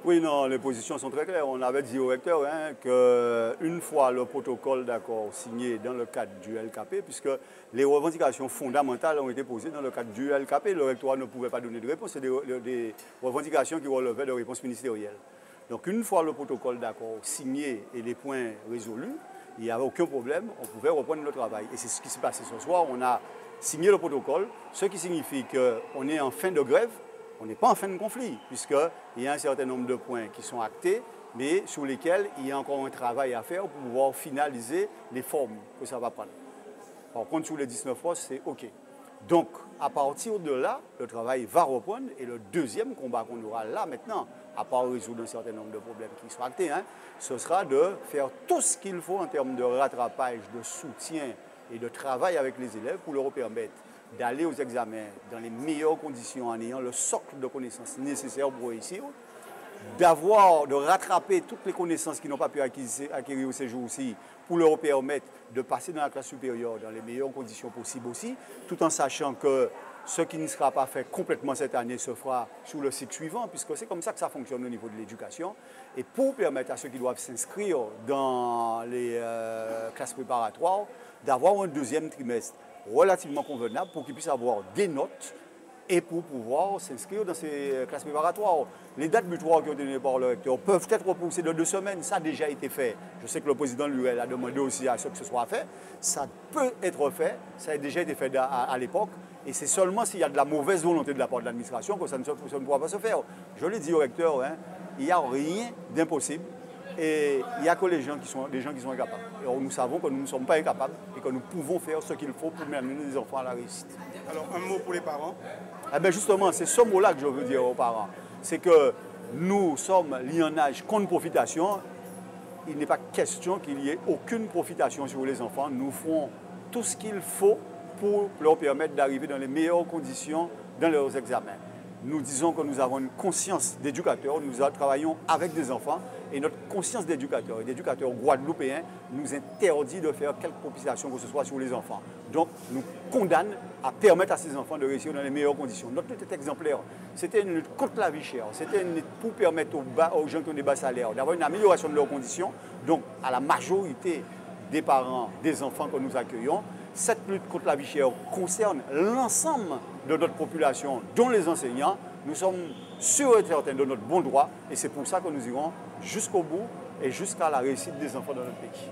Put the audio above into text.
Oui, non, les positions sont très claires. On avait dit au recteur qu'une fois le protocole d'accord signé dans le cadre du LKP, puisque les revendications fondamentales ont été posées dans le cadre du LKP, le rectorat ne pouvait pas donner de réponse. C'est des revendications qui relevaient de réponses ministérielles. Donc une fois le protocole d'accord signé et les points résolus, il n'y avait aucun problème, on pouvait reprendre le travail. Et c'est ce qui s'est passé ce soir. On a signé le protocole, ce qui signifie qu'on est en fin de grève. On n'est pas en fin de conflit, puisqu'il y a un certain nombre de points qui sont actés, mais sur lesquels il y a encore un travail à faire pour pouvoir finaliser les formes que ça va prendre. Par contre, sur les 19 postes, c'est OK. Donc, à partir de là, le travail va reprendre. Et le deuxième combat qu'on aura là maintenant, à part résoudre un certain nombre de problèmes qui sont actés, ce sera de faire tout ce qu'il faut en termes de rattrapage, de soutien et de travail avec les élèves pour leur permettre d'aller aux examens dans les meilleures conditions en ayant le socle de connaissances nécessaires pour réussir, de rattraper toutes les connaissances qu'ils n'ont pas pu acquérir ces jours-ci pour leur permettre de passer dans la classe supérieure dans les meilleures conditions possibles aussi, tout en sachant que ce qui ne sera pas fait complètement cette année se fera sur le cycle suivant, puisque c'est comme ça que ça fonctionne au niveau de l'éducation. Et pour permettre à ceux qui doivent s'inscrire dans les classes préparatoires d'avoir un deuxième trimestre relativement convenable pour qu'ils puissent avoir des notes et pour pouvoir s'inscrire dans ces classes préparatoires. Les dates butoirs qui ont été données par le recteur peuvent être repoussées de 2 semaines. Ça a déjà été fait. Je sais que le président Lurel a demandé aussi à ce que ce soit fait. Ça peut être fait. Ça a déjà été fait à l'époque. Et c'est seulement s'il y a de la mauvaise volonté de la part de l'administration que ça ne pourra pas se faire. Je l'ai dit au recteur, il n'y a rien d'impossible. Et il n'y a que des gens qui sont incapables. Et nous savons que nous ne sommes pas incapables et que nous pouvons faire ce qu'il faut pour amener les enfants à la réussite. Alors, un mot pour les parents? Eh bien justement, c'est ce mot-là que je veux dire aux parents. C'est que nous sommes liés en âge contre profitation. Il n'est pas question qu'il y ait aucune profitation sur les enfants. Nous ferons tout ce qu'il faut pour leur permettre d'arriver dans les meilleures conditions dans leurs examens. Nous disons que nous avons une conscience d'éducateur, nous travaillons avec des enfants et notre conscience d'éducateur et d'éducateur guadeloupéen nous interdit de faire quelque proposition que ce soit sur les enfants. Donc nous condamne à permettre à ces enfants de réussir dans les meilleures conditions. Notre lutte est exemplaire. C'était une lutte contre la vie chère, c'était une lutte pour permettre aux gens qui ont des bas salaires d'avoir une amélioration de leurs conditions, donc à la majorité des parents, des enfants que nous accueillons. Cette lutte contre la vie chère concerne l'ensemble de notre population, dont les enseignants. Nous sommes sûrs et certains de notre bon droit et c'est pour ça que nous irons jusqu'au bout et jusqu'à la réussite des enfants de notre pays.